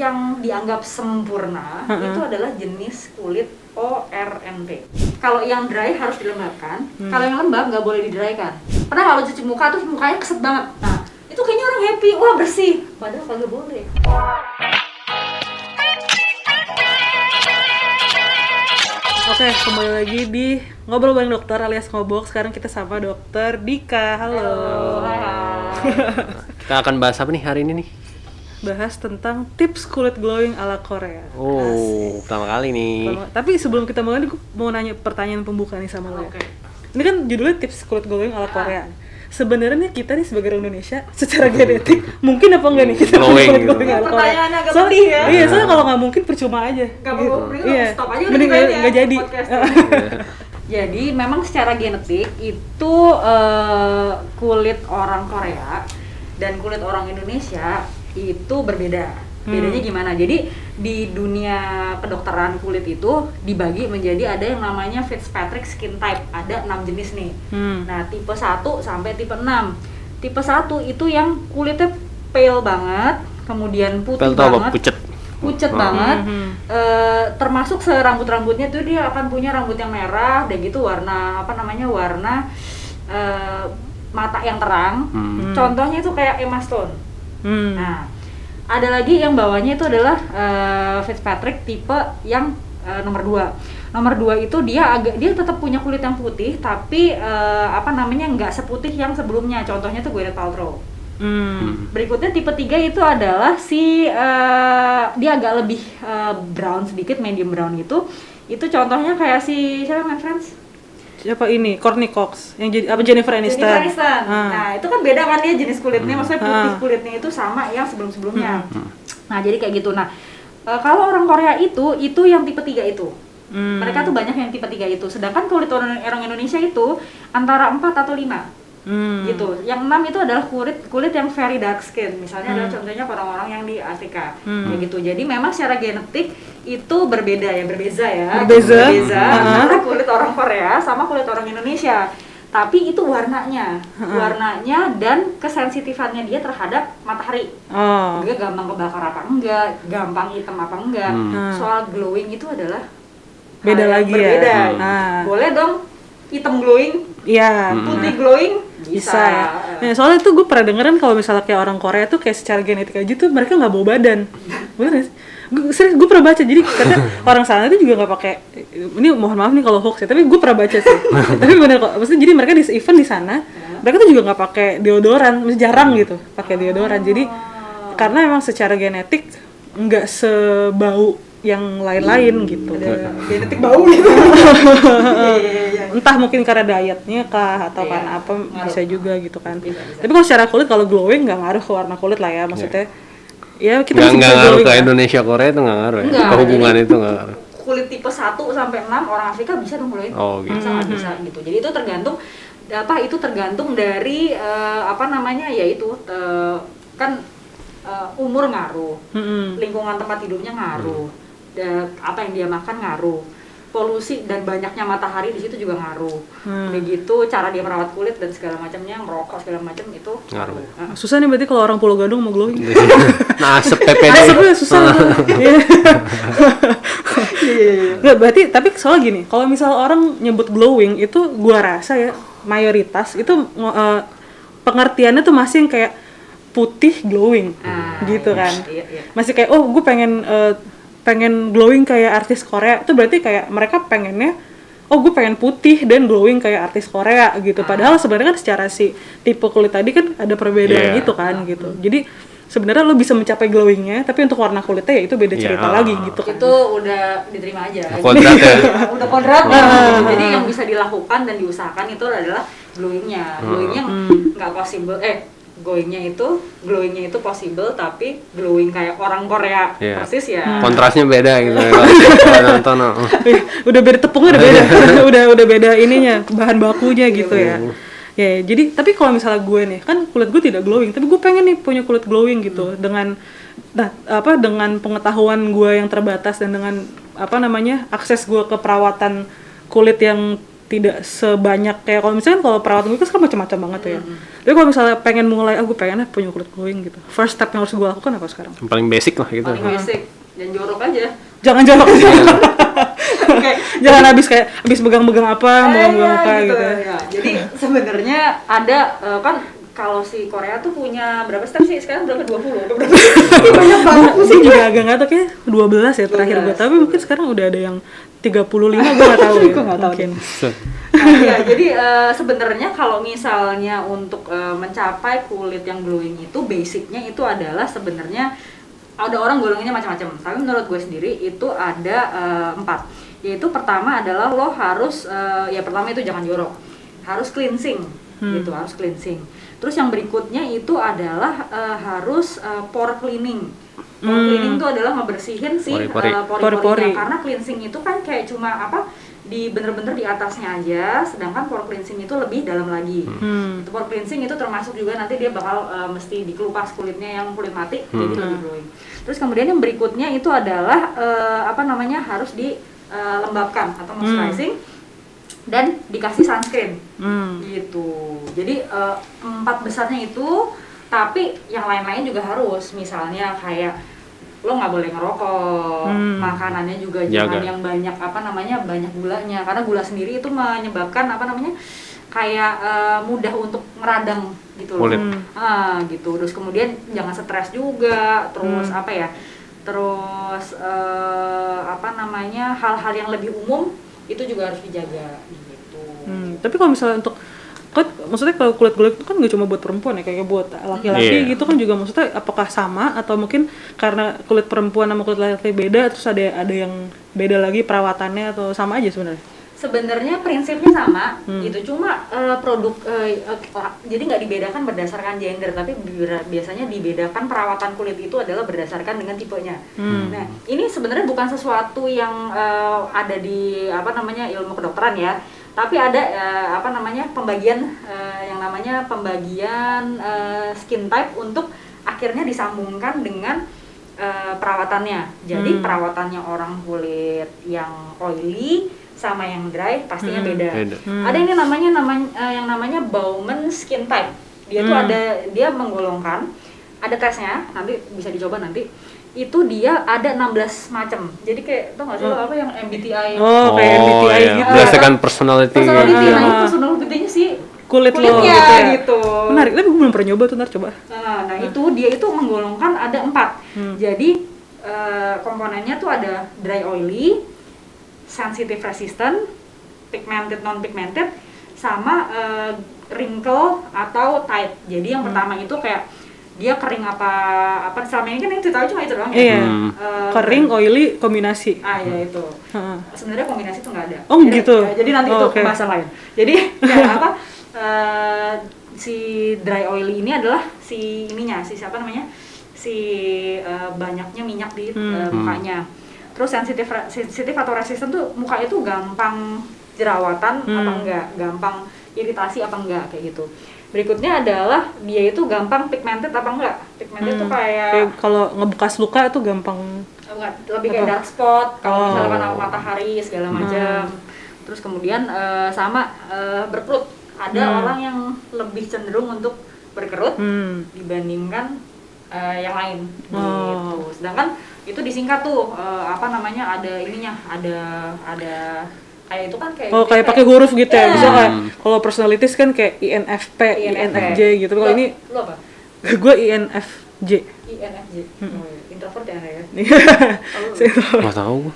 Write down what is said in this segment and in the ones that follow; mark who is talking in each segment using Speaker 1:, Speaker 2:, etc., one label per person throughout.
Speaker 1: yang dianggap sempurna itu adalah jenis kulit ORNP. Kalau yang dry harus dilembabkan, kalau yang lembab nggak boleh di-drykan. Pernah kalau cuci muka tuh mukanya keset banget. Nah, itu kayaknya orang happy, wah bersih. Padahal kagak boleh.
Speaker 2: Oke, kembali lagi di Ngobrol Bareng Dokter alias Ngobok. Sekarang kita sama Dokter Dika. Halo.
Speaker 1: Hai.
Speaker 3: Kita akan bahas apa nih hari ini nih?
Speaker 2: Bahas tentang tips kulit glowing ala Korea.
Speaker 3: Oh, pertama kali nih.
Speaker 2: Tapi sebelum kita mulai, gue mau nanya pertanyaan pembuka nih sama lo.
Speaker 1: Oke.
Speaker 2: Ini kan judulnya tips kulit glowing ala Korea. Sebenarnya kita nih sebagai orang Indonesia secara genetik mungkin apa enggak nih kita
Speaker 3: Glowing
Speaker 2: kulit
Speaker 3: gitu.
Speaker 2: glowing ala Korea?
Speaker 1: Pertanyaannya agak pedih ya.
Speaker 2: Iya, soalnya kalau nggak mungkin percuma aja.
Speaker 1: Gak
Speaker 2: gitu.
Speaker 1: mau
Speaker 2: Iya.
Speaker 1: stop aja
Speaker 2: Mending nggak jadi.
Speaker 1: Jadi memang secara genetik itu kulit orang Korea dan kulit orang Indonesia itu berbeda. Bedanya gimana? Jadi di dunia kedokteran kulit itu dibagi menjadi ada yang namanya Fitzpatrick skin type. Ada 6 jenis nih. Nah, tipe 1 sampai tipe 6. Tipe 1 itu yang kulitnya pale banget, kemudian putih
Speaker 3: Pale tuh apa?
Speaker 1: banget. Pucet banget, termasuk serambut-rambutnya tuh dia akan punya rambut yang merah, dan gitu warna warna mata yang terang. Contohnya itu kayak Emma Stone. Nah, ada lagi yang bawahnya itu adalah Fitzpatrick tipe yang nomor 2. Nomor 2 itu dia tetap punya kulit yang putih, tapi nggak seputih yang sebelumnya. Contohnya tuh Gwyneth Paltrow. Berikutnya tipe 3 itu adalah dia agak lebih brown sedikit, medium brown gitu. Itu contohnya kayak siapa My Friends?
Speaker 2: Siapa ini? Courtney Cox yang jadi Jennifer Aniston.
Speaker 1: Nah, itu kan beda kan dia jenis kulitnya, maksudnya putih kulitnya itu sama yang sebelum-sebelumnya. Nah, jadi kayak gitu. Nah, kalau orang Korea itu yang tipe 3 itu. Mereka tuh banyak yang tipe 3 itu. Sedangkan kulit orang Indonesia itu antara 4 atau 5. Gitu. Yang 6 itu adalah kulit yang very dark skin. Misalnya adalah contohnya orang-orang yang di Afrika. Kayak gitu. Jadi memang secara genetik itu berbeza ya. Berbeza antara kulit orang Korea sama kulit orang Indonesia. Tapi itu warnanya dan kesensitifannya dia terhadap matahari. Dia gampang kebakar apa enggak, gampang hitam apa enggak. Soal glowing itu adalah
Speaker 2: beda lagi
Speaker 1: berbeda.
Speaker 2: Ya.
Speaker 1: Boleh dong hitam glowing, putih glowing bisa.
Speaker 2: Nah, soalnya tuh gue pernah dengeran kalau misalnya kayak orang Korea tuh kayak secara genetik aja tuh mereka nggak bawa badan. Bener gak sih? Gue pernah baca, jadi katanya orang sana tuh juga nggak pakai, ini mohon maaf nih kalau hoax ya, tapi gue pernah baca sih. Tapi bener kok, maksudnya jadi mereka di event di sana, mereka tuh juga nggak pakai deodoran, jarang gitu pakai deodoran. Jadi karena emang secara genetik nggak sebau yang lain-lain gitu.
Speaker 1: Genetik bau gitu.
Speaker 2: Entah mungkin karena dietnya kah atau karena apa, bisa juga gitu kan.
Speaker 1: Bisa.
Speaker 2: Tapi kalau secara kulit, kalau glowing nggak ngaruh ke warna kulit lah ya, maksudnya. Ya kita
Speaker 3: Nggak ngaruh ke
Speaker 2: kan?
Speaker 3: Indonesia Korea itu nggak ngaruh ya. Kehubungan itu nggak ngaruh.
Speaker 1: Kulit tipe 1 sampai 6 orang Afrika bisa dong glowing.
Speaker 3: Oh, gitu.
Speaker 1: Sangat bisa gitu. Jadi itu tergantung dari umur ngaruh. Lingkungan tempat hidupnya ngaruh. Apa yang dia makan ngaruh. Polusi dan banyaknya matahari di situ juga ngaruh. Begitu cara dia merawat kulit dan segala macamnya, merokok segala macam itu ngaruh.
Speaker 2: Susah nih berarti kalau orang Pulau Gadung mau glowing.
Speaker 3: Nah, asap PPD.
Speaker 2: Asapnya susah. Nggak, berarti tapi soal gini, kalau misal orang nyebut glowing itu gua rasa ya mayoritas itu pengertiannya tuh masih yang kayak putih glowing gitu kan. Iya. Masih kayak gue pengen glowing kayak artis Korea, itu berarti kayak mereka pengennya gue pengen putih dan glowing kayak artis Korea gitu. Padahal sebenarnya kan secara si tipe kulit tadi kan ada perbedaan gitu kan gitu. Jadi sebenarnya lo bisa mencapai glowingnya, tapi untuk warna kulitnya ya itu beda cerita lagi gitu kan.
Speaker 1: Itu udah diterima aja.
Speaker 3: Kodrat ya.
Speaker 1: Udah kodrat. Jadi yang bisa dilakukan dan diusahakan itu adalah glowingnya. Glowingnya nggak possible. Glowingnya itu possible, tapi glowing kayak orang Korea persis ya.
Speaker 3: Kontrasnya beda gitu ya. Nonton.
Speaker 2: Udah beda tepungnya, udah beda ininya, bahan bakunya gitu ya. Ya, jadi tapi kalau misalnya gue nih, kan kulit gue tidak glowing, tapi gue pengen nih punya kulit glowing gitu dengan pengetahuan gue yang terbatas dan dengan akses gue ke perawatan kulit yang tidak sebanyak kayak kalau misalnya kalau perawatan kulit kan macam-macam banget ya. Tapi kalau misalnya pengen mulai, aku pengennya punya kulit glowing gitu. First step yang harus gue lakukan apa sekarang?
Speaker 3: Yang paling basic lah gitu.
Speaker 1: Paling basic, dan jorok aja.
Speaker 2: Jangan jorok sih. Jangan habis megang-megang apa, megang apa gitu.
Speaker 1: Ya. Jadi sebenarnya ada kan kalau si Korea tuh punya berapa step sih? Sekarang berapa? 20. Banyak banget
Speaker 2: sih. Juga agak nggak tahu kayak 12 ya terakhir gue. Tapi mungkin sekarang udah ada yang 35, gue nggak tahu ya. Gue nggak tahu mungkin.
Speaker 1: Nah, ya, jadi sebenarnya kalau misalnya untuk mencapai kulit yang glowing itu basicnya itu adalah sebenarnya ada orang golongannya macam-macam. Tapi menurut gue sendiri itu ada 4. Yaitu pertama adalah lo harus ya pertama itu jangan jorok, harus cleansing gitu, harus cleansing. Terus yang berikutnya itu adalah harus pore cleaning. Pore cleaning itu adalah ngebersihin si pori-porinya, karena cleansing itu kan kayak cuma di bener-bener di atasnya aja, sedangkan pore cleansing itu lebih dalam lagi. Itu pore cleansing itu termasuk juga nanti dia bakal mesti dikelupas kulitnya yang kulit mati, jadi lebih glowing. Terus kemudian yang berikutnya itu adalah harus dilembabkan atau moisturizing dan dikasih sunscreen gitu. Jadi 4 besarnya itu, tapi yang lain-lain juga harus, misalnya kayak lo nggak boleh ngerokok, makanannya juga jangan yang banyak banyak gulanya, karena gula sendiri itu menyebabkan kayak mudah untuk meradang gitu loh. Gitu. Terus kemudian jangan stres juga, terus terus hal-hal yang lebih umum itu juga harus dijaga gitu.
Speaker 2: Tapi kalau misalnya untuk maksudnya kalau kulit glowing itu kan nggak cuma buat perempuan ya, kayak buat laki-laki gitu kan juga, maksudnya apakah sama atau mungkin karena kulit perempuan sama kulit laki-laki beda terus ada yang beda lagi perawatannya atau sama aja sebenarnya?
Speaker 1: Sebenarnya prinsipnya sama gitu, cuma jadi nggak dibedakan berdasarkan gender, tapi biasanya dibedakan perawatan kulit itu adalah berdasarkan dengan tipenya. Nah, ini sebenarnya bukan sesuatu yang ada di ilmu kedokteran ya, tapi ada pembagian yang namanya pembagian skin type untuk akhirnya disambungkan dengan perawatannya. Jadi perawatannya orang kulit yang oily sama yang dry pastinya beda. Ada ini yang namanya Bowman skin type. Dia tuh dia menggolongkan, ada tesnya, nanti bisa dicoba nanti. Itu dia ada 16 macam. Jadi kayak tau nggak sih apa yang MBTI?
Speaker 2: Kayak MBTI gitu.
Speaker 3: Berdasarkan personality.
Speaker 1: Nah, itu personality-nya sih
Speaker 2: kulitnya
Speaker 1: gitu.
Speaker 2: Menarik, tapi gue belum pernah nyoba tuh, ntar coba.
Speaker 1: Nah itu dia itu menggolongkan ada 4. Jadi komponennya tuh ada dry oily, sensitive resistant, pigmented non-pigmented, sama wrinkle atau tight. Jadi yang pertama itu kayak dia kering apa selama ini kan yang kita tahu cuma itu doang ya.
Speaker 2: Kering, oily, kombinasi.
Speaker 1: Ya itu. Sebenarnya kombinasi itu nggak ada.
Speaker 2: Gitu.
Speaker 1: Jadi nanti itu pembahasan lain. Jadi si dry oily ini adalah si banyaknya minyak di mukanya. Terus sensitif atau resisten tuh muka itu gampang jerawatan apa enggak, gampang iritasi apa enggak, kayak gitu. Berikutnya adalah dia itu gampang pigmented apa enggak. Pigmented tuh kayak
Speaker 2: kalau ngebekas luka itu gampang
Speaker 1: lebih kayak dark spot kalau misalkan matahari segala macam. Terus kemudian berkerut. Ada orang yang lebih cenderung untuk berkerut dibandingkan yang lain gitu. Sedangkan itu disingkat tuh ada ininya, ada kayak itu kan kayak
Speaker 2: pakai huruf gitu ya. Bisa kayak kalau personalities kan kayak INFP, INFJ gitu. Kalau ini
Speaker 1: lu apa?
Speaker 2: Gue INFJ.
Speaker 1: INFJ. Introvert ya ya.
Speaker 3: Enggak tahu.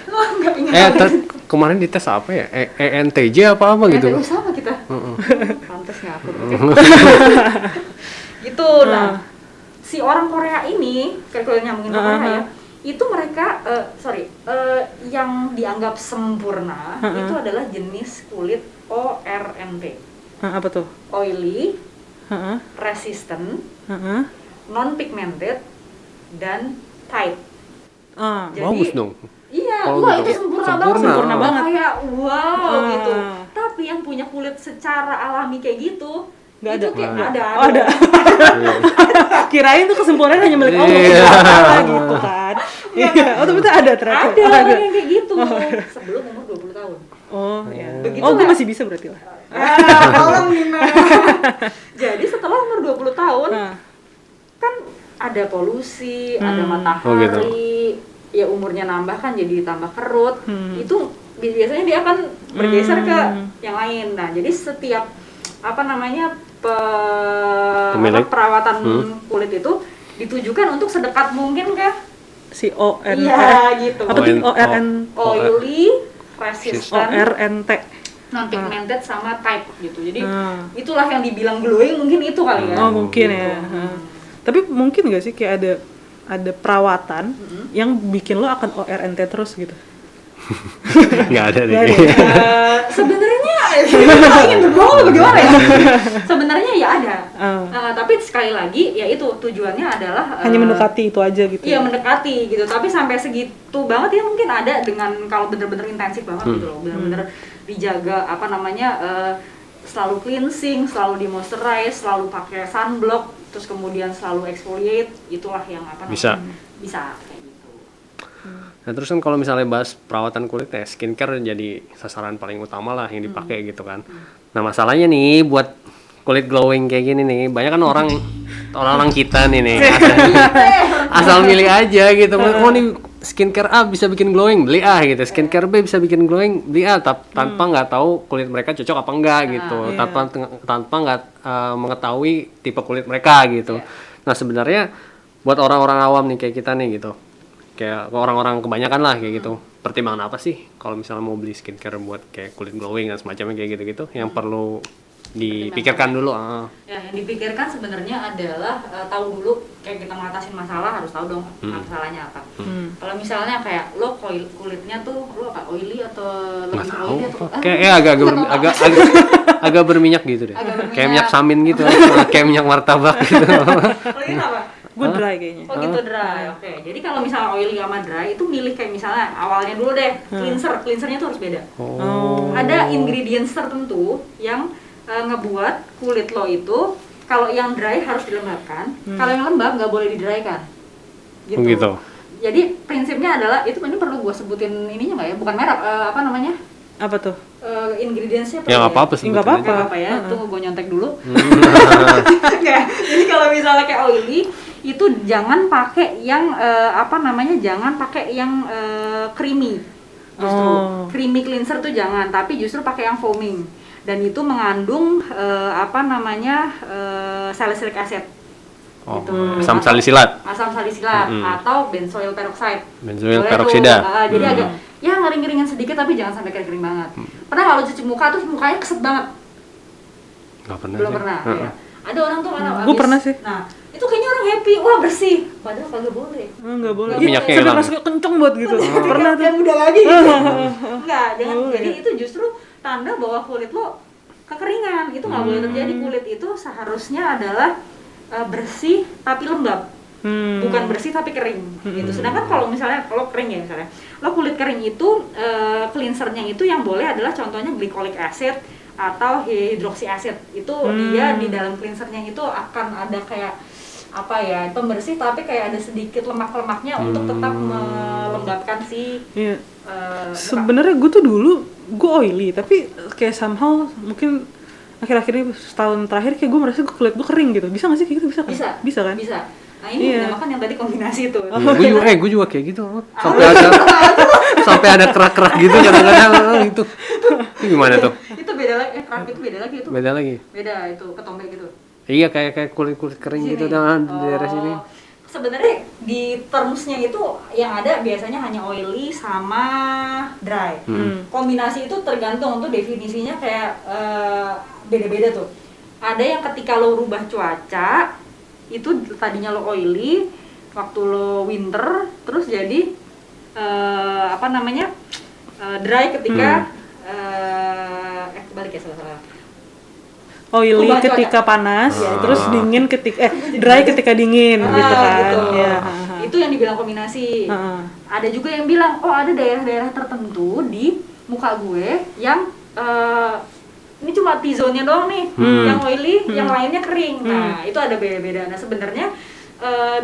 Speaker 1: Lu enggak ingat.
Speaker 3: Kemarin dites apa ya? ENTJ apa gitu.
Speaker 1: Sama kita. Pantes ngapur. Gitu. Nah, si orang Korea ini, kalau nyambungin ke Korea ya, itu mereka yang dianggap sempurna itu adalah jenis kulit ORNT.
Speaker 2: Apa tuh?
Speaker 1: Oily, resistant, non-pigmented, dan tight.
Speaker 2: Jadi,
Speaker 3: bagus dong.
Speaker 1: Iya, itu sempurna banget. Kayak gitu. Tapi yang punya kulit secara alami kayak gitu, nggak ada.
Speaker 2: Ada. Kirain tuh kesempurnaan hanya milik Allah gitu kan. Iya. Tapi itu ada ternyata.
Speaker 1: Ada orang yang kayak gitu sebelum umur 20 tahun.
Speaker 2: Oh, ya.
Speaker 1: Begitu
Speaker 2: Oh, gue
Speaker 1: nggak?
Speaker 2: masih bisa berarti lah.
Speaker 1: Tolong nih, Mas. Jadi setelah umur 20 tahun,
Speaker 2: Nah,
Speaker 1: kan ada polusi, ada matahari,
Speaker 3: Oh, gitu.
Speaker 1: ya umurnya nambah kan jadi tambah kerut. Itu biasanya dia akan bergeser ke yang lain. Nah, jadi setiap apa namanya
Speaker 3: Pemilik.
Speaker 1: perawatan kulit itu ditujukan untuk sedekat mungkin ke
Speaker 2: si ON.
Speaker 1: iya gitu.
Speaker 2: Apa tuh ORN?
Speaker 1: Oily, resistant,
Speaker 2: ORNT.
Speaker 1: non pigmented sama type gitu. Jadi itulah yang dibilang glowing mungkin itu kali ya.
Speaker 2: Oh, mungkin ya. Tapi mungkin nggak sih kayak ada perawatan yang bikin lo akan ORNT terus gitu?
Speaker 3: Nggak ada deh.
Speaker 1: Sebenarnya ingin berbohong bagaimana ya? Sebenarnya ya ada. Tapi sekali lagi ya itu tujuannya adalah
Speaker 2: Hanya mendekati itu aja gitu.
Speaker 1: Iya, mendekati gitu. Tapi sampai segitu banget ya mungkin ada dengan kalau bener-bener intensif banget gitu loh. Bener-bener dijaga apa namanya selalu cleansing, selalu di moisturize, selalu pakai sunblock, terus kemudian selalu exfoliate, itulah yang apa namanya bisa kayak gitu.
Speaker 3: Nah terus kan kalau misalnya bahas perawatan kulit ya, skincare jadi sasaran paling utama lah yang dipakai gitu kan. Nah masalahnya nih buat kulit glowing kayak gini nih, banyak kan orang-orang kita nih asal milih aja gitu. Oh nih skincare A bisa bikin glowing, beli A gitu. Skincare B bisa bikin glowing, beli A. Tanpa nggak tahu kulit mereka cocok apa enggak gitu. Tanpa nggak mengetahui tipe kulit mereka gitu. Nah sebenarnya buat orang-orang awam nih kayak kita nih gitu, kayak orang-orang kebanyakan lah kayak gitu, pertimbangan apa sih kalau misalnya mau beli skincare buat kayak kulit glowing dan semacamnya kayak gitu-gitu yang perlu dipikirkan dulu?
Speaker 1: Ya, yang dipikirkan sebenarnya adalah tahu dulu kayak kita ngatasin masalah harus tahu dong masalahnya apa. Kalau misalnya kayak lo kulitnya tuh lo apa oily atau lebih oily atau
Speaker 3: kayak agak berminyak gitu deh, kayak minyak samin gitu, kayak minyak martabak gitu.
Speaker 1: Oily apa?
Speaker 2: Gue dry kayaknya.
Speaker 1: Oh gitu dry, oke. Jadi kalau misalnya oily sama dry itu milih kayak misalnya awalnya dulu deh cleansernya tuh harus beda. Ada ingredients tertentu yang ngebuat kulit lo itu kalau yang dry harus dilembabkan, kalau yang lembab nggak boleh didrykan. Gitu. Jadi prinsipnya adalah ini perlu gue sebutin ininya nggak ya? Bukan merek, apa namanya?
Speaker 2: Apa tuh?
Speaker 1: Ingredientsnya
Speaker 3: Ya nggak apa-apa sih.
Speaker 2: Nggak apa-apa
Speaker 1: ya. Tunggu gue nyontek dulu. Jadi kalau misalnya kayak oily itu jangan pakai yang jangan pakai yang creamy. Justru creamy cleanser tuh jangan, tapi justru pakai yang foaming. Dan itu mengandung salicylic acid. Gitu.
Speaker 3: Asam salisilat
Speaker 1: atau benzoyl peroxide.
Speaker 3: Benzoyl peroksida.
Speaker 1: Jadi agak ya ngering-ngeringan sedikit tapi jangan sampai kering banget. Pernah kalau cuci muka tuh mukanya keset banget?
Speaker 3: Nggak pernah.
Speaker 1: Belum pernah. Ya. Ada orang tuh
Speaker 2: Gue pernah sih.
Speaker 1: Nah, itu kayaknya orang happy, wah bersih. Padahal kagak boleh.
Speaker 2: Nggak boleh.
Speaker 3: Minyaknya
Speaker 2: sampai
Speaker 3: hilang.
Speaker 2: masuk kenceng buat gitu. Pernah tuh.
Speaker 1: Yang udah lagi. Enggak, jangan. Jadi itu justru tanda bahwa kulit lo kekeringan. Itu nggak boleh terjadi. Kulit itu seharusnya adalah bersih tapi lembab. Bukan bersih tapi kering gitu. Sedangkan kalau misalnya kering ya misalnya, lo kulit kering itu cleansernya itu yang boleh adalah contohnya glycolic acid atau hidroksi acid. Itu dia di dalam cleansernya itu akan ada kayak pembersih tapi kayak ada sedikit lemak-lemaknya untuk tetap melembabkan si
Speaker 2: sebenarnya gue tuh dulu gue oily tapi kayak somehow mungkin akhir-akhir ini setahun terakhir kayak gue merasa kulit gue kering gitu. Bisa nggak sih kayak gitu? Bisa kan?
Speaker 1: Bisa. Nah ini dinamakan yang tadi kombinasi itu.
Speaker 3: Gue juga kayak gitu. Sampai ada kerak-kerak gitu kadang-kadang itu. Itu gimana tuh?
Speaker 1: Itu beda lagi. Kerak itu beda lagi itu.
Speaker 3: Beda lagi.
Speaker 1: Beda itu ketombe gitu.
Speaker 3: Iya kayak kulit kering
Speaker 1: Sini.
Speaker 3: gitu di daerah sini.
Speaker 1: Sebenarnya di termsnya itu yang ada biasanya hanya oily sama dry. Kombinasi itu tergantung tuh definisinya kayak beda-beda tuh. Ada yang ketika lo rubah cuaca itu tadinya lo oily, waktu lo winter terus jadi dry ketika kebalik ya salah.
Speaker 2: Oily ketika panas, terus dingin ketika dry ketika dingin gitu kan.
Speaker 1: Gitu.
Speaker 2: Ya.
Speaker 1: Itu yang dibilang kombinasi. Ada juga yang bilang, oh ada daerah-daerah tertentu di muka gue yang ini cuma T-zone-nya doang nih, yang oily, yang lainnya kering. Nah, itu ada beda-beda. Nah, sebenarnya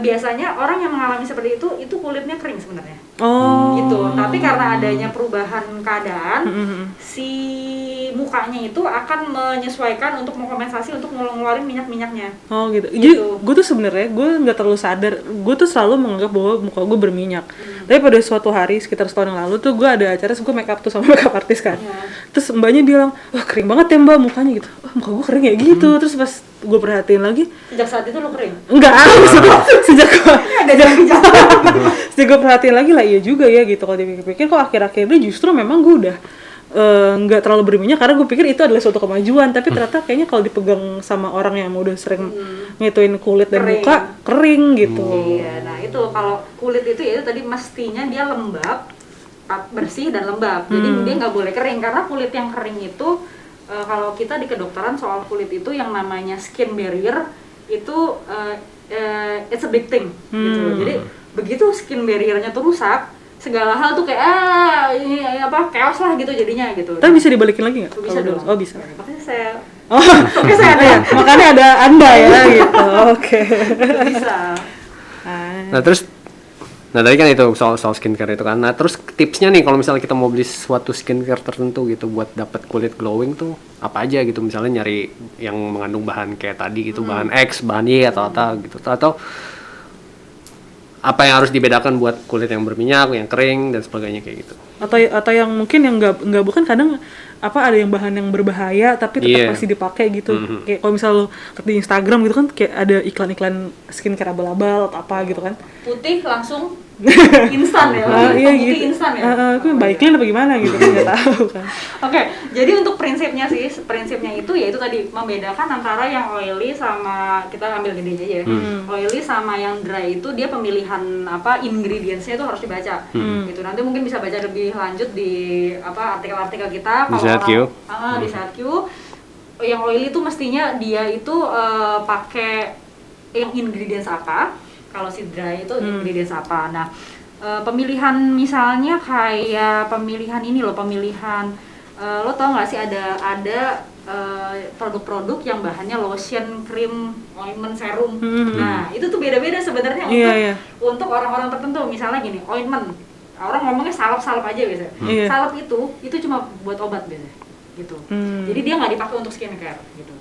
Speaker 1: biasanya orang yang mengalami seperti itu kulitnya kering sebenarnya.
Speaker 2: Oh.
Speaker 1: Gitu. Tapi karena adanya perubahan keadaan, si mukanya itu akan menyesuaikan untuk mengkompensasi untuk ngeluarin minyak-minyaknya.
Speaker 2: Oh gitu.
Speaker 1: Gitu.
Speaker 2: Jadi gue tuh sebenarnya gue nggak terlalu sadar. Gue tuh selalu menganggap bahwa muka gue berminyak. Tapi pada suatu hari sekitar setahun yang lalu tuh gue ada acara, gue make up tuh sama makeup artis kan. Terus mbaknya bilang, wah kering banget ya mbak mukanya gitu. Wah muka gue kering ya gitu. Terus pas gue perhatiin lagi,
Speaker 1: Sejak saat itu lo kering?
Speaker 2: enggak, sejak gue perhatiin lagi lah iya juga ya gitu. Kalau dipikir-pikir kok akhir-akhir ini justru memang gue udah nggak terlalu berminyak karena gue pikir itu adalah suatu kemajuan, tapi ternyata kayaknya kalau dipegang sama orang yang udah sering ngituin kulit dan
Speaker 1: Kering.
Speaker 2: muka kering gitu.
Speaker 1: Iya, nah itu kalau kulit itu ya itu tadi mestinya dia lembab, bersih dan lembab. Jadi dia nggak boleh kering karena kulit yang kering itu kalau kita di kedokteran soal kulit itu yang namanya skin barrier itu it's a big thing gitu. Jadi begitu skin barriernya tuh rusak, segala hal tuh kayak ini apa chaos lah gitu jadinya gitu.
Speaker 2: Tapi bisa dibalikin lagi nggak?
Speaker 1: Bisa
Speaker 2: Kalau
Speaker 1: dong.
Speaker 2: Oh bisa.
Speaker 1: Makanya saya
Speaker 2: Oh,
Speaker 1: makanya saya ada
Speaker 2: makanya ada anda ya gitu. Oke.
Speaker 1: bisa.
Speaker 3: Nah terus, nah tadi kan itu soal skincare itu kan. Nah terus tipsnya nih kalau misalnya kita mau beli suatu skincare tertentu gitu buat dapat kulit glowing tuh apa aja gitu, misalnya nyari yang mengandung bahan kayak tadi gitu, bahan X, bahan Y atau apa gitu, atau apa yang harus dibedakan buat kulit yang berminyak, yang kering dan sebagainya kayak gitu.
Speaker 2: Atau yang mungkin yang nggak bukan kadang apa ada yang bahan yang berbahaya tapi tetap masih dipakai gitu. Kayak kalau misal lo di Instagram gitu kan kayak ada iklan-iklan skincare abal-abal atau apa gitu kan.
Speaker 1: Putih langsung instan ya,
Speaker 2: Iya
Speaker 1: putih
Speaker 2: gitu.
Speaker 1: instan ya.
Speaker 2: Itu baiknya apa gimana gitu kan nggak tahu kan.
Speaker 1: Oke, jadi untuk prinsipnya itu yaitu tadi membedakan antara yang oily sama, kita ambil gini aja ya. Oily sama yang dry itu dia pemilihan apa ingredientsnya itu harus dibaca. Gitu. Nanti mungkin bisa baca lebih lanjut di apa artikel-artikel kita
Speaker 3: Di Sehat Q.
Speaker 1: Di Sehat Q. Yang oily itu mestinya dia itu pakai yang ingredients apa. Kalau si dry itu ingredients apa. Nah, pemilihan misalnya kayak pemilihan ini loh, lo tau nggak sih ada produk-produk yang bahannya lotion, krim, ointment, serum. Nah, itu tuh beda-beda sebenarnya untuk orang-orang tertentu. Misalnya gini, ointment. Orang ngomongnya salep-salep aja biasanya. Salep itu cuma buat obat biasanya. Gitu. Jadi dia nggak dipakai untuk skincare gitu.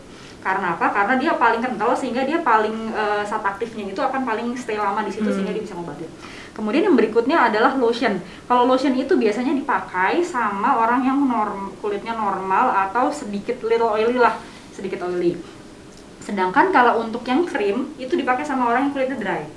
Speaker 1: Karena apa? Karena dia paling kental sehingga dia paling zat aktifnya itu akan paling stay lama di situ sehingga dia bisa ngobatin. Kemudian yang berikutnya adalah lotion. Kalau lotion itu biasanya dipakai sama orang yang kulitnya normal atau sedikit little oily lah, sedikit oily. Sedangkan kalau untuk yang krim itu dipakai sama orang yang kulitnya dry.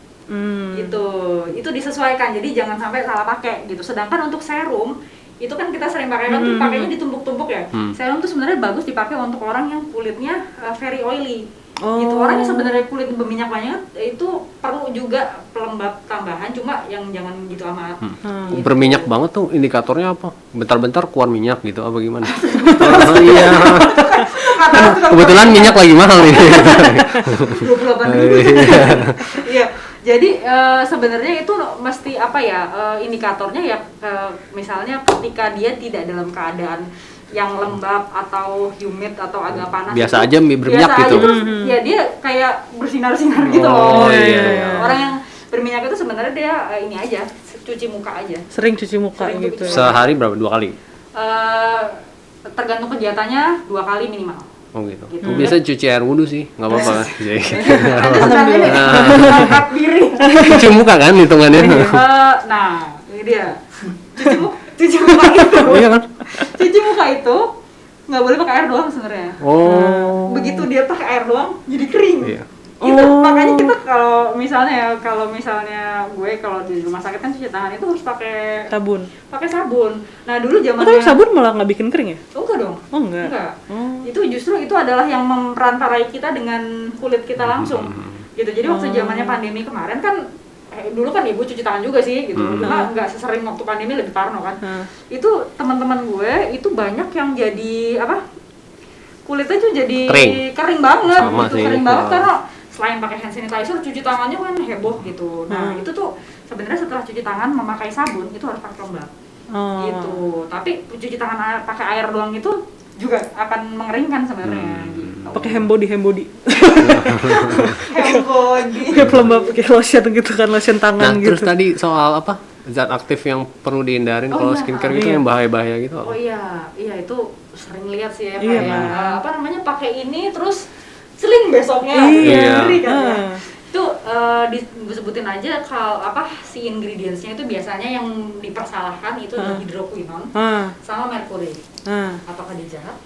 Speaker 1: Gitu. Itu disesuaikan. Jadi jangan sampai salah pakai gitu. Sedangkan untuk serum itu kan kita sering pakai kan tuh pakainya ditumpuk-tumpuk ya. Serum tuh sebenarnya bagus dipakai untuk orang yang kulitnya very oily. Gitu. Orang yang sebenarnya kulit berminyak banyak itu perlu juga pelembab tambahan, cuma yang jangan gitu amat. Gitu.
Speaker 3: Berminyak banget tuh indikatornya apa? Bentar-bentar keluar minyak gitu apa gimana? Oh iya. Kebetulan minyak lagi mahal nih.
Speaker 1: 28.000. Iya. Jadi sebenarnya itu mesti apa ya indikatornya ya misalnya ketika dia tidak dalam keadaan yang lembab atau humid atau agak panas.
Speaker 3: Biasa aja berminyak
Speaker 1: biasa
Speaker 3: gitu.
Speaker 1: Aja, terus, ya dia kayak bersinar-sinar gitu loh.
Speaker 3: Iya.
Speaker 1: Orang yang berminyak itu sebenarnya dia ini aja cuci muka aja.
Speaker 2: Sering cuci muka gitu.
Speaker 3: Sehari berapa? 2 kali?
Speaker 1: Tergantung kegiatannya 2 kali minimal.
Speaker 3: Oh gitu. Biasa cuci air wudhu sih, nggak apa-apa.
Speaker 1: Angkat diri.
Speaker 3: Cuci muka kan hitungannya.
Speaker 1: Nah, ini dia. Cuci muka itu.
Speaker 3: Iya kan?
Speaker 1: Cuci muka itu nggak boleh pakai air doang sebenarnya.
Speaker 3: Oh.
Speaker 1: Begitu dia pakai air doang, jadi kering.
Speaker 3: Iya.
Speaker 1: Itu makanya kita kalau misalnya gue kalau di rumah sakit kan cuci tangan itu harus pakai
Speaker 2: Sabun.
Speaker 1: Nah dulu
Speaker 2: Tapi
Speaker 1: zamannya
Speaker 2: sabun malah nggak bikin kering ya?
Speaker 1: enggak dong.
Speaker 2: Oh enggak.
Speaker 1: Itu justru itu adalah yang memperantarai kita dengan kulit kita langsung. Gitu. Jadi waktu zamannya pandemi kemarin kan dulu kan ibu cuci tangan juga sih gitu. Cuma nggak sesering waktu pandemi, lebih parno kan. Itu teman-teman gue itu banyak yang jadi apa? Kulitnya tuh jadi kering banget.
Speaker 3: Sama
Speaker 1: gitu.
Speaker 3: sih.
Speaker 1: Kering banget karena selain pakai hand sanitizer, cuci tangannya kan heboh gitu. Nah, itu tuh sebenarnya setelah cuci tangan memakai sabun itu harus pakai pelembab. Gitu. Tapi cuci tangan pakai air doang itu juga akan mengeringkan sebenarnya gitu.
Speaker 2: pakai hand body.
Speaker 1: Hembody.
Speaker 2: Kayak pelembab, pakai lotion gitu kan, lotion tangan
Speaker 3: Nah,
Speaker 2: gitu.
Speaker 3: terus tadi soal apa? Zat aktif yang perlu dihindarin
Speaker 1: Oh,
Speaker 3: kalau
Speaker 1: iya.
Speaker 3: skincare gitu yang bahaya-bahaya gitu.
Speaker 1: Oh iya, itu sering lihat sih ya
Speaker 2: Iya,
Speaker 1: kayak
Speaker 2: kan?
Speaker 1: apa namanya pakai ini terus seling besoknya.
Speaker 2: Iya.
Speaker 1: Ngeri kan ya.
Speaker 2: Ah.
Speaker 1: Itu disebutin aja kalau apa si ingredientsnya itu biasanya yang dipersalahkan itu adalah hidroquinone sama merkuri. Apakah dia jahat?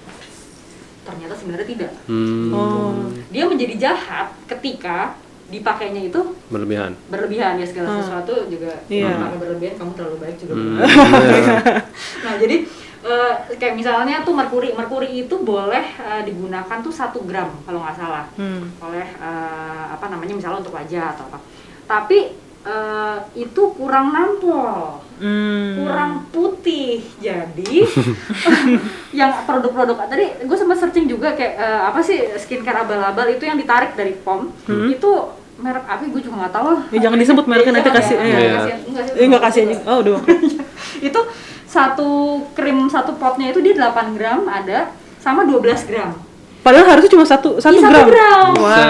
Speaker 1: Ternyata sebenarnya tidak.
Speaker 2: Oh.
Speaker 1: Dia menjadi jahat ketika dipakainya itu
Speaker 3: Berlebihan.
Speaker 1: ya segala sesuatu juga
Speaker 2: Iya.
Speaker 1: kalau pakai berlebihan kamu terlalu baik juga.
Speaker 3: Iya.
Speaker 1: Nah jadi kayak misalnya tuh merkuri itu boleh digunakan tuh 1 gram kalau nggak salah oleh apa namanya misalnya untuk wajah atau apa. Tapi itu kurang nampol, kurang putih. Jadi yang produk-produk tadi gue sempat searching juga kayak apa sih skincare abal-abal itu yang ditarik dari POM itu merek apa gue juga nggak tahu lah.
Speaker 2: Ya, jangan disebut mereknya, nanti kasih. Enggak kasih aja. Oh, udah.
Speaker 1: Itu satu krim satu potnya itu dia 8 gram ada sama 12 gram.
Speaker 2: Padahal harusnya cuma satu
Speaker 1: Iya,
Speaker 2: gram.
Speaker 1: 1 gram.
Speaker 3: Buset.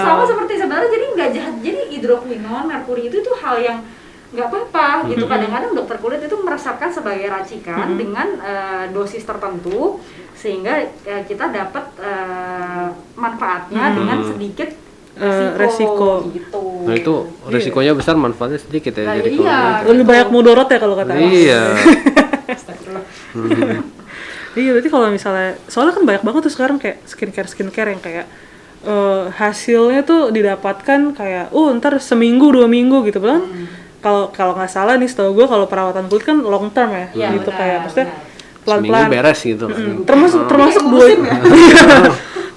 Speaker 1: Sama seperti sebenarnya jadi nggak jahat. Jadi hidroquinone, merkuri itu tuh hal yang nggak apa-apa gitu. Kadang-kadang dokter kulit itu meresapkan sebagai racikan dengan dosis tertentu sehingga kita dapat manfaatnya dengan sedikit
Speaker 2: resiko.
Speaker 1: gitu.
Speaker 3: Nah, itu risikonya besar, manfaatnya sedikit ya.
Speaker 1: Nah,
Speaker 3: Jadi
Speaker 1: iya.
Speaker 3: kalau
Speaker 2: Lebih banyak mudorot ya kalau kata orang.
Speaker 3: iya.
Speaker 1: Astagfirullah.
Speaker 2: Iya, berarti kalau misalnya, soalnya kan banyak banget tuh sekarang kayak skincare yang kayak hasilnya tuh didapatkan kayak, ntar seminggu 2 minggu gitu kan. Kalau nggak salah nih, setahu gue kalau perawatan kulit kan long term ya,
Speaker 1: Iya,
Speaker 2: gitu
Speaker 1: benar,
Speaker 2: kayak maksudnya
Speaker 3: Seminggu
Speaker 2: pelan-pelan.
Speaker 3: beres gitu.
Speaker 2: Termasuk gue,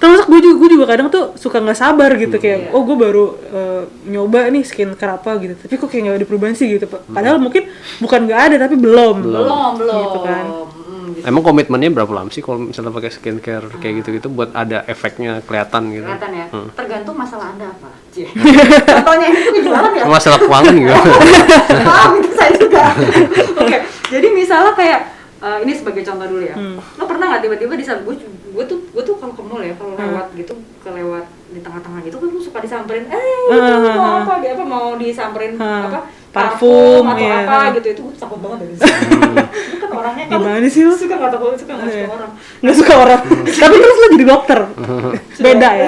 Speaker 2: termasuk gue juga kadang tuh suka nggak sabar gitu kayak, gue baru nyoba nih skincare apa gitu, tapi kok kayak nggak ada perubahan sih gitu. Padahal mungkin bukan nggak ada tapi belum.
Speaker 1: Belum.
Speaker 2: Gitu kan.
Speaker 1: Gitu.
Speaker 3: Emang komitmennya berapa lama sih kalau misalnya pakai skincare kayak gitu-gitu buat ada efeknya kelihatan gitu?
Speaker 1: Kelihatan ya. Tergantung masalah Anda apa. Contohnya ini tuh jualan ya.
Speaker 3: Masalah keuangan juga.
Speaker 1: Paham itu saya juga. Oke, jadi misalnya kayak ini sebagai contoh dulu ya. Lo pernah nggak tiba-tiba di saat gue tuh kalau ke mall ya, kalau lewat gitu, kelewat di tengah-tengah gitu kan lo suka disamperin, itu mau apa? Dia apa mau disamperin apa?
Speaker 2: Parfum
Speaker 1: atau
Speaker 2: iya.
Speaker 1: apa gitu, itu gue takut banget dari situ. Itu kan orangnya kalau
Speaker 2: Gimana sih lo?
Speaker 1: suka nggak takut, suka nggak suka orang.
Speaker 2: Nggak suka orang. Tapi terus lo jadi dokter. Beda ya.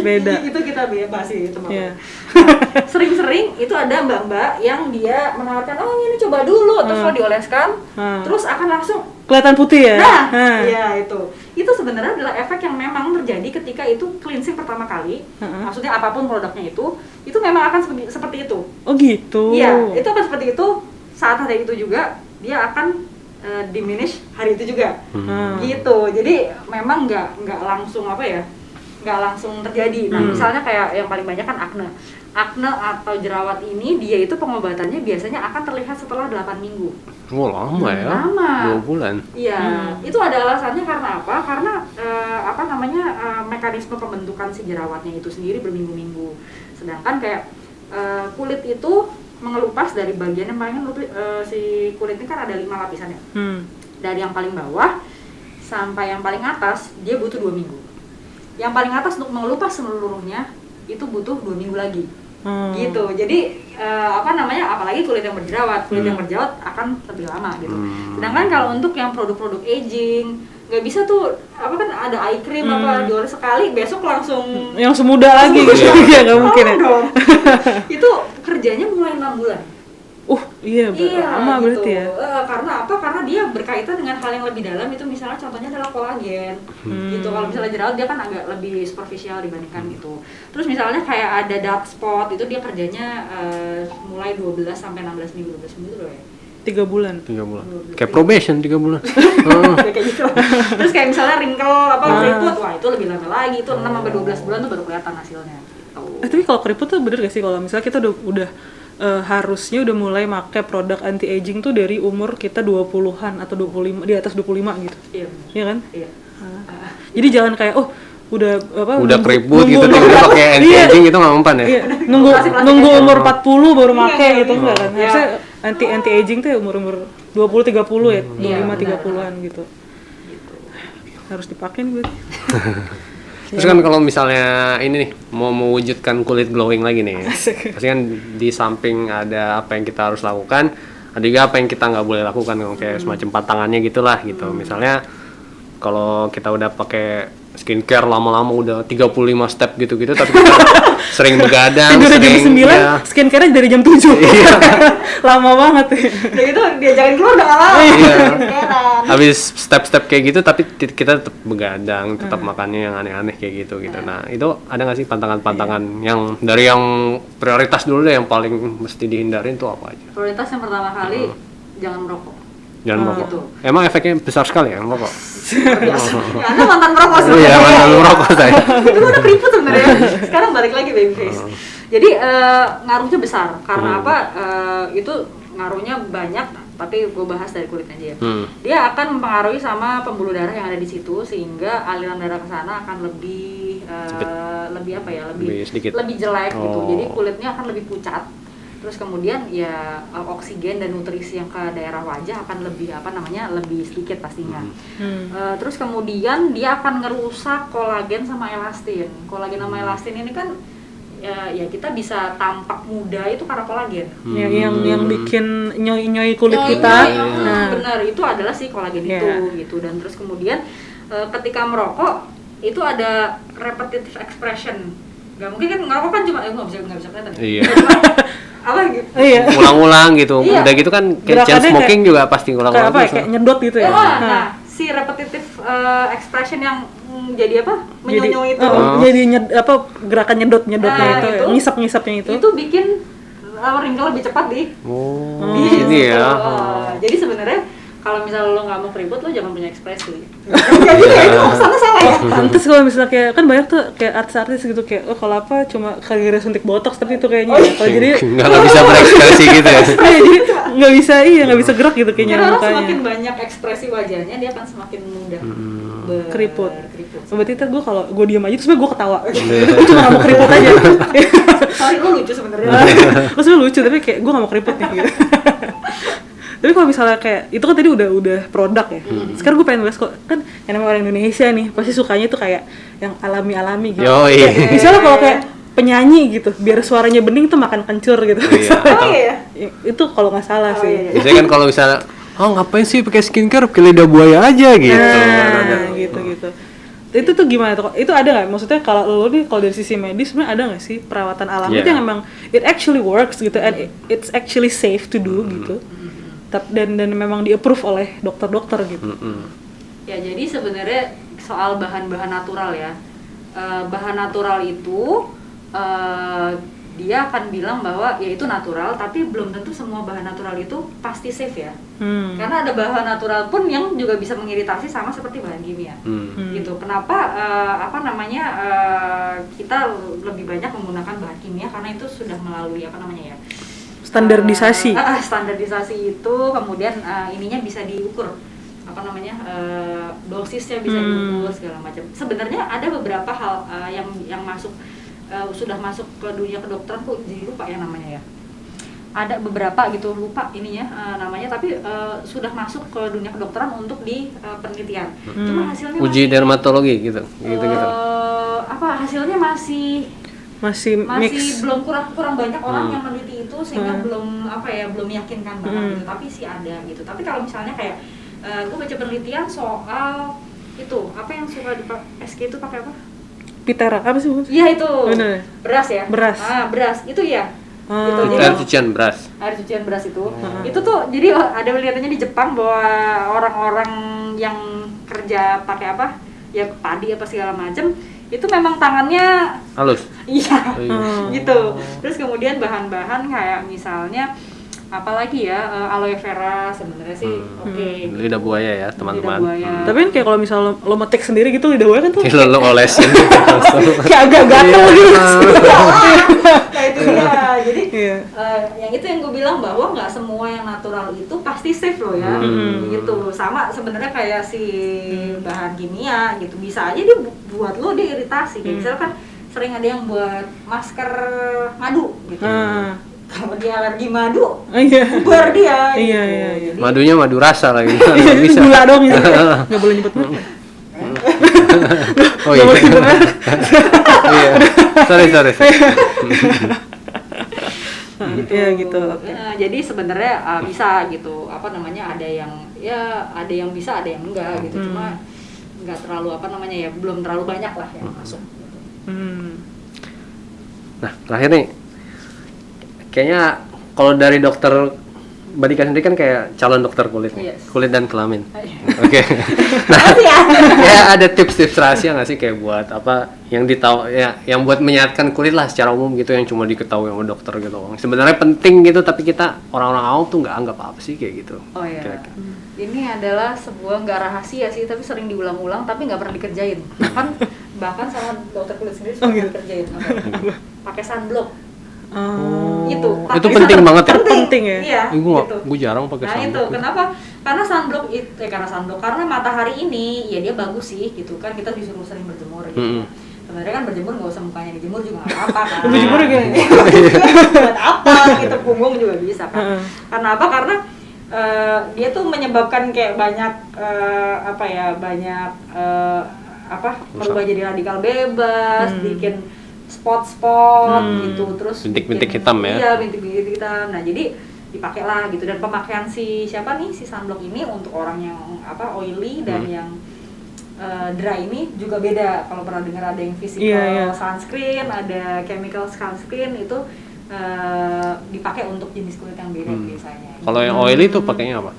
Speaker 2: Beda.
Speaker 1: Itu kita bahas itu Mbak.
Speaker 2: Iya.
Speaker 1: Sering-sering itu ada mbak-mbak yang dia menawarkan, ini coba dulu, terus lo dioleskan, terus akan langsung
Speaker 2: Kelihatan putih ya.
Speaker 1: iya itu sebenarnya adalah efek yang memang terjadi ketika itu cleansing pertama kali. Maksudnya apapun produknya itu memang akan seperti itu.
Speaker 2: Oh gitu.
Speaker 1: Iya, itu akan seperti itu. Saat hari itu juga dia akan diminish hari itu juga. Gitu. Jadi memang nggak langsung apa ya? Nggak langsung terjadi. Nah, misalnya kayak yang paling banyak kan akne atau jerawat ini, dia itu pengobatannya biasanya akan terlihat setelah 8 minggu.
Speaker 3: Oh, lama ya.
Speaker 1: Lama.
Speaker 3: 2 bulan.
Speaker 1: Iya, itu ada alasannya karena apa? Karena mekanisme pembentukan si jerawatnya itu sendiri berminggu-minggu. Sedangkan kayak kulit itu mengelupas dari bagian yang paling si kulit ini kan ada 5 lapisan ya. Dari yang paling bawah sampai yang paling atas dia butuh 2 minggu. Yang paling atas untuk mengelupas seluruhnya itu butuh 2 minggu lagi. Gitu. Jadi apalagi kulit yang berjerawat akan lebih lama gitu. Sedangkan kalau untuk yang produk-produk aging nggak bisa tuh kan ada eye cream dioles sekali besok langsung
Speaker 2: yang semudah lagi gitu. Ya nggak mungkin ya.
Speaker 1: Itu kerjanya mulai 6 bulan.
Speaker 2: Iya, lama
Speaker 1: gitu.
Speaker 2: berarti ya.
Speaker 1: Karena apa? Karena dia berkaitan dengan hal yang lebih dalam, itu misalnya contohnya adalah kolagen. Gitu. Kalau misalnya jerawat dia kan agak lebih superficial dibandingkan gitu. Terus misalnya kayak ada dark spot, itu dia kerjanya mulai 12 sampai 16 minggu. 12 minggu loh ya.
Speaker 2: 3 bulan.
Speaker 3: 3 bulan. Kayak probation 3 bulan.
Speaker 1: Kayak gitu. Terus kayak misalnya wrinkle keriput, wah itu lebih lama lagi, itu 6 sampai 12 bulan tuh baru kelihatan hasilnya.
Speaker 2: Tapi kalau keriput tuh bener gak sih kalau misalnya kita udah harusnya udah mulai pakai produk anti aging tuh dari umur kita 20-an atau 25, di atas 25 gitu. Iya kan?
Speaker 1: Iya.
Speaker 2: Jadi jangan kayak
Speaker 3: udah keriput gitu tiba-tiba pakai anti aging itu nggak mempan ya?
Speaker 2: Iya, nunggu umur 40 baru pakai gitu enggak kan? Harusnya anti aging tuh umur 20 30 ya, 25 30-an gitu. Harus dipakai nih berarti.
Speaker 3: Terus kan kalau misalnya ini nih mau mewujudkan kulit glowing lagi nih, pasti kan di samping ada apa yang kita harus lakukan, ada juga apa yang kita nggak boleh lakukan, kayak semacam pantangannya gitulah gitu. Misalnya kalau kita udah pakai skincare lama-lama udah 35 step gitu-gitu, tapi kita sering begadang,
Speaker 2: Tidur jam
Speaker 3: sering
Speaker 2: 9,
Speaker 3: ya,
Speaker 2: skincare dari jam 7. Lama banget ya.
Speaker 1: Udah gitu diajakin keluar udah nggak mau.
Speaker 3: Iya.
Speaker 1: Heran.
Speaker 3: habis step-step kayak gitu, tapi kita tetap begadang, tetap makannya yang aneh-aneh kayak gitu. Nah itu ada nggak sih pantangan-pantangan yang dari yang prioritas dulu deh, yang paling mesti dihindarin tuh apa aja?
Speaker 1: Prioritas yang pertama kali jangan merokok.
Speaker 3: Jangan merokok.
Speaker 1: Gitu.
Speaker 3: Emang efeknya besar sekali ya merokok?
Speaker 1: Biasa. Ya, Anda mantan merokok
Speaker 3: Oh iya, mantan merokok saya.
Speaker 1: Itu udah keriput sebenarnya. Sekarang balik lagi baby face. Jadi ngaruhnya besar karena apa? Itu ngaruhnya banyak, tapi gue bahas dari kulit aja ya. Dia akan mempengaruhi sama pembuluh darah yang ada di situ, sehingga aliran darah ke sana akan lebih lebih apa ya? Lebih jelek gitu. Jadi kulitnya akan lebih pucat. Terus kemudian ya oksigen dan nutrisi yang ke daerah wajah akan lebih lebih sedikit pastinya. Terus kemudian dia akan ngerusak kolagen sama elastin. Kolagen sama elastin ini kan ya kita bisa tampak muda itu karena kolagen.
Speaker 2: Yang bikin nyoi kulit kita.
Speaker 1: Benar, itu adalah si kolagen itu gitu. Dan terus kemudian ketika merokok itu ada repetitive expression. Gak mungkin kan ngerokok kan cuma nggak bisa kelihatan.
Speaker 3: Iya.
Speaker 1: Apa gitu?
Speaker 3: Ulang-ulang gitu.
Speaker 1: Iya.
Speaker 3: Udah gitu kan kayak chain smoking juga pasti ulang-ulang.
Speaker 2: Kayak nyedot gitu ya.
Speaker 1: Nah, si repetitive expression yang jadi apa? Menyonyo itu.
Speaker 2: Jadi gerakan nyedotnya itu, ngisap-ngisapnya itu.
Speaker 1: Itu bikin wrinkle lebih cepat di.
Speaker 3: Di sini ya.
Speaker 1: Jadi sebenarnya kalau misalnya lo nggak mau keriput, lo jangan punya ekspresi. Jadi ya itu salah ya.
Speaker 2: Pantes kalau misalnya kayak kan banyak tuh kayak artis-artis gitu kayak kalau apa cuma gara-gara suntik botox, tapi itu kayaknya kalau jadi
Speaker 3: nggak bisa berekspresi gitu ya.
Speaker 2: Jadi nggak bisa gerak gitu kayaknya
Speaker 1: Karena
Speaker 2: mukanya.
Speaker 1: semakin banyak ekspresi wajahnya, dia akan semakin mudah
Speaker 2: keriput. Berarti ntar kalau gue diam aja terus gue ketawa. Gue cuma nggak mau keriput aja.
Speaker 1: Sorry, lo lucu sebenarnya.
Speaker 2: Terus lucu tapi kayak gue nggak mau keriput nih gitu. Tapi kalau misalnya kayak itu kan tadi udah produk ya. Sekarang gue pengen bahas kok kan yang namanya orang Indonesia nih pasti sukanya tuh kayak yang alami gitu.
Speaker 3: Yoi.
Speaker 2: Misalnya kalau kayak penyanyi gitu, biar suaranya bening tuh makan kencur gitu.
Speaker 1: Iya.
Speaker 2: Itu kalau nggak salah sih.
Speaker 1: Iya.
Speaker 3: Biasanya kan kalau misalnya ngapain sih pakai skincare, pakai lidah buaya aja gitu.
Speaker 2: Gitu. Itu tuh gimana tuh? Itu ada nggak? Maksudnya kalau lo nih kalau dari sisi medis sebenarnya ada nggak sih perawatan alami itu yang memang it actually works gitu and it's actually safe to do gitu. Dan memang di-approve oleh dokter-dokter gitu.
Speaker 1: Ya jadi sebenarnya soal bahan-bahan natural ya. Bahan natural itu dia akan bilang bahwa ya itu natural, tapi belum tentu semua bahan natural itu pasti safe ya. Karena ada bahan natural pun yang juga bisa mengiritasi sama seperti bahan kimia. Gitu. Kenapa kita lebih banyak menggunakan bahan kimia karena itu sudah melalui
Speaker 2: standarisasi.
Speaker 1: Standarisasi itu kemudian ininya bisa diukur dosisnya bisa diukur segala macam. Sebenarnya ada beberapa hal yang masuk sudah masuk ke dunia kedokteran, kok jadi lupa ya namanya ya. Ada beberapa gitu lupa ininya namanya, tapi sudah masuk ke dunia kedokteran untuk di penelitian. Cuma hasilnya
Speaker 3: uji dermatologi gitu.
Speaker 1: Hasilnya masih
Speaker 2: mix.
Speaker 1: belum kurang banyak orang yang meneliti itu sehingga belum meyakinkan banget gitu, tapi sih ada gitu. Tapi kalau misalnya kayak gue baca penelitian soal itu apa yang suka di SK itu pakai apa?
Speaker 2: Pitera apa sih?
Speaker 1: Iya itu.
Speaker 2: Bener.
Speaker 1: Beras ya? Beras itu ya. Gitu.
Speaker 3: Air cucian beras.
Speaker 1: Air cucian beras itu. Itu tuh jadi ada penelitiannya di Jepang bahwa orang-orang yang kerja pakai apa? Ya padi apa segala macam itu memang tangannya
Speaker 3: halus.
Speaker 1: Iya, gitu. Terus kemudian bahan-bahan kayak misalnya apalagi ya aloe vera sebenarnya sih oke.
Speaker 3: Lidah buaya ya teman-teman.
Speaker 2: Tapi kan kayak kalau misalnya lo metik sendiri gitu lidah buaya kan tuh
Speaker 3: lo olesin
Speaker 2: kayak agak gatel gitu.
Speaker 1: Nah itu dia. Jadi yang itu yang gue bilang bahwa nggak semua yang natural itu pasti safe loh ya. Gitu. Sama sebenarnya kayak si bahan kimia gitu, bisa aja dia buat lo dia iritasi. Kayak misalnya kan sering ada yang buat masker madu gitu. Kalau dia alergi madu, bubar dia.
Speaker 2: Iya.
Speaker 3: Madunya madu rasa lagi.
Speaker 2: Bisa. Gula dong ya. Nggak boleh nyebut merek.
Speaker 3: Oh iya. Iya. Sorry.
Speaker 1: gitu.
Speaker 2: gitu. Okay.
Speaker 1: Jadi sebenarnya bisa gitu, apa namanya, ada yang bisa, ada yang enggak gitu. Cuma enggak terlalu belum terlalu banyak lah yang masuk.
Speaker 3: Nah, terakhir nih. Kayaknya kalau dari dokter Mbak Dika sendiri kan kayak calon dokter kulit nih.
Speaker 1: Yes.
Speaker 3: Kulit dan kelamin. Oke. Nah, ya ada tips-tips rahasia nggak sih kayak buat apa yang yang buat menyehatkan kulit lah secara umum gitu, yang cuma diketahui sama dokter gitu. Sebenarnya penting gitu, tapi kita orang-orang awam tuh nggak anggap apa sih kayak gitu.
Speaker 1: Oh iya.
Speaker 3: Kira-kira.
Speaker 1: Ini adalah sebuah nggak rahasia sih, tapi sering diulang-ulang tapi nggak pernah dikerjain. Bahkan sama dokter kulit sendiri suka dikerjain. Pakai sunblock. Itu
Speaker 3: penting banget ya?
Speaker 2: Penting ya?
Speaker 1: Iya,
Speaker 3: Gue jarang pakai
Speaker 1: sunblock.
Speaker 3: sunblock.
Speaker 1: Itu kenapa? Karena sunblock karena matahari ini ya dia bagus sih gitu kan, kita disuruh sering berjemur gitu. Sebenarnya kan berjemur nggak usah mukanya dijemur juga nggak apa-apa kan.
Speaker 2: Berjemur gini.
Speaker 1: Buat apa gitu, punggung juga bisa kan. Karena apa? Karena dia tuh menyebabkan kayak banyak berubah jadi radikal bebas, bikin spot-spot gitu, terus
Speaker 3: bintik-bintik hitam ya.
Speaker 1: Iya, bintik-bintik hitam. Nah, jadi dipakailah gitu, dan pemakaian si sunblock ini untuk orang yang oily dan yang dry ini juga beda. Kalau pernah dengar ada yang physical sunscreen, ada chemical sunscreen, itu dipakai untuk jenis kulit yang beda biasanya.
Speaker 3: Kalau yang oily itu pakainya apa?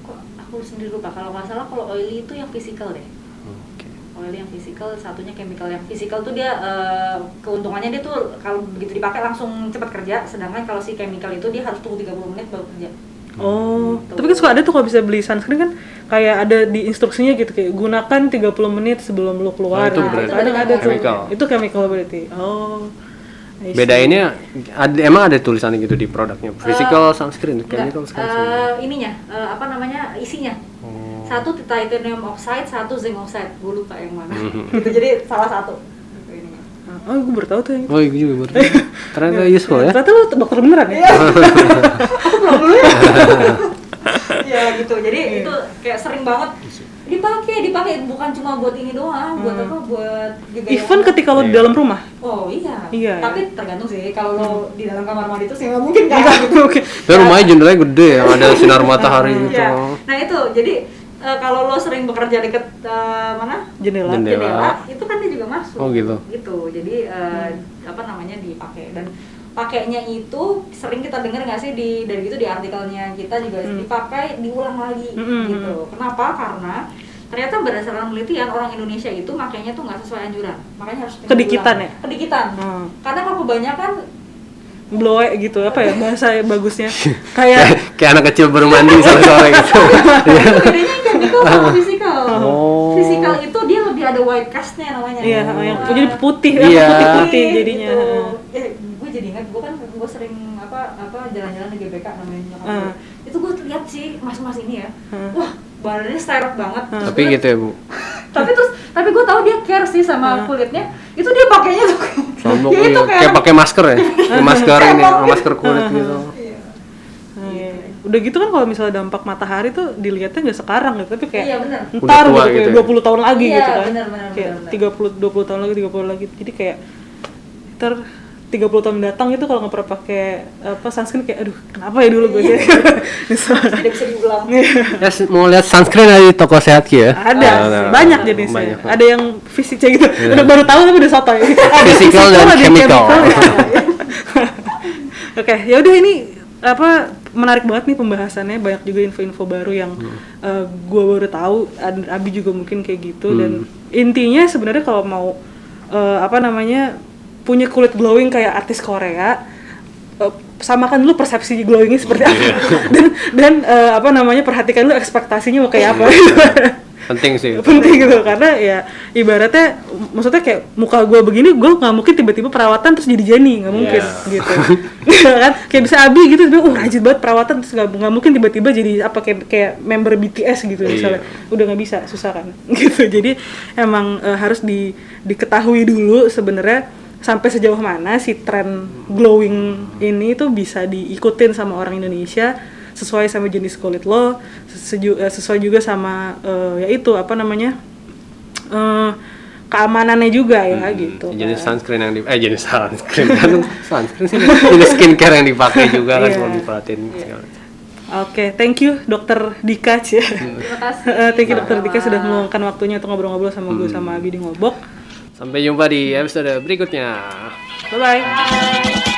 Speaker 1: Kok aku sendiri lupa, kalau nggak salah kalau oily itu yang physical deh. Oily yang physical, satunya chemical. Yang physical tuh dia keuntungannya dia tuh kalau begitu dipakai langsung cepat kerja, sedangkan kalau si chemical itu dia harus tunggu 30 menit baru kerja.
Speaker 2: Oh, gitu. Tapi kan suka ada tuh kalau bisa beli sunscreen kan kayak ada di instruksinya gitu, kayak gunakan 30 menit sebelum lu keluar.
Speaker 3: Itu berarti
Speaker 2: ada
Speaker 3: chemical.
Speaker 2: Tuh. Itu chemical berarti. Oh.
Speaker 3: Bedainnya emang ada tulisannya gitu di produknya. Physical sunscreen, chemical sunscreen.
Speaker 1: Isinya. Satu titanium oxide, satu zinc oxide. Gue lupa yang mana. Gitu, jadi salah satu.
Speaker 2: Oh, gue baru tahu tuh.
Speaker 3: Oh, gue juga baru tahu. Ternyata useful ya.
Speaker 2: Ternyata lu dokter beneran ya?
Speaker 1: Aku pulang dulu ya. Ya gitu. Jadi itu kayak sering banget dipakai bukan cuma buat ini doang, buat apa? Buat juga
Speaker 2: even ketika lo di dalam rumah.
Speaker 1: Oh iya.
Speaker 2: Iya.
Speaker 1: Tapi tergantung sih, kalau lo di dalam kamar mandi itu sih nggak mungkin kan.
Speaker 2: Oke.
Speaker 3: Tapi rumahnya jendelanya gede, yang ada sinar matahari gitu.
Speaker 1: Iya. Nah itu, jadi kalau lo sering bekerja deket
Speaker 2: Jendela.
Speaker 1: itu kan dia juga masuk.
Speaker 3: Oh gitu.
Speaker 1: Gitu. Jadi dipakai, dan pakainya itu sering kita dengar nggak sih dari gitu di artikelnya kita juga dipakai diulang lagi gitu. Kenapa? Karena ternyata berdasarkan penelitian orang Indonesia itu makainya tuh nggak sesuai anjuran, makanya harus
Speaker 2: kedikitan ya.
Speaker 1: Karena kalau kebanyakan
Speaker 2: blowe gitu, apa ya bahasa bagusnya, kayak
Speaker 3: anak kecil baru mandi sore-sore gitu.
Speaker 1: Itu bedanya chemical sama physical. Physical itu dia lebih ada white cast-nya namanya.
Speaker 2: Iya, yang jadi putih, putih jadinya.
Speaker 1: Gue jadi ingat, gue sering jalan-jalan di GBK namanya nyokap. Itu gue lihat sih mas-mas ini ya, wah badannya steril banget.
Speaker 3: Tapi gitu ya Bu.
Speaker 1: tapi gue tahu dia care sih sama kulitnya. Itu dia pakainya tuh.
Speaker 3: Itu kayak pakai masker ya, masker ini, masker kulit gitu.
Speaker 2: Udah gitu kan kalau misalnya dampak matahari tuh dilihatnya nggak sekarang gitu, tapi kayak
Speaker 1: ntar
Speaker 2: gitu, kayak 20 tahun lagi gitu kan.
Speaker 1: Kayak
Speaker 2: 20 tahun lagi, 30 lagi. Jadi kayak ntar 30 tahun datang itu kalau nggak pernah pakai sunscreen kayak aduh kenapa ya dulu gue sih.
Speaker 1: Tidak bisa diulang.
Speaker 3: Ya mau lihat sunscreen ada di toko sehat ya?
Speaker 2: Ada, banyak jenisnya. Ada yang fisiknya gitu. Udah baru tahu tapi udah sotoy.
Speaker 3: Physical dan chemical.
Speaker 2: Oke, ya udah ini menarik banget nih pembahasannya, banyak juga info-info baru yang gue baru tahu, Abi juga mungkin kayak gitu. Dan intinya sebenarnya kalau mau punya kulit glowing kayak artis Korea, samakan dulu persepsi glowingnya seperti apa, dan perhatikan dulu ekspektasinya mau kayak apa.
Speaker 3: Penting sih.
Speaker 2: Penting gitu, karena ya ibaratnya maksudnya kayak muka gue begini, gue nggak mungkin tiba-tiba perawatan terus jadi Jenny, nggak mungkin gitu. Kan kayak bisa Abi gitu, rajin banget perawatan terus nggak mungkin tiba-tiba jadi kayak member BTS gitu misalnya, udah nggak bisa, susah kan gitu. Jadi emang harus diketahui dulu sebenarnya sampai sejauh mana si tren glowing ini tuh bisa diikutin sama orang Indonesia sesuai sama jenis kulit lo, sesuai juga sama keamanannya juga ya gitu.
Speaker 3: Jenis sunscreen yang jenis sunscreen kan sunscreen sih jenis skincare yang dipakai juga kan kalau diperhatiin segala macam.
Speaker 2: Oke, thank you Dokter Dika ya.
Speaker 1: Terima kasih.
Speaker 2: Thank you Dokter Dika sudah meluangkan waktunya untuk ngobrol-ngobrol sama gue sama Abi di Ngobok.
Speaker 3: Sampai jumpa di episode berikutnya.
Speaker 2: Bye-bye.
Speaker 1: Bye.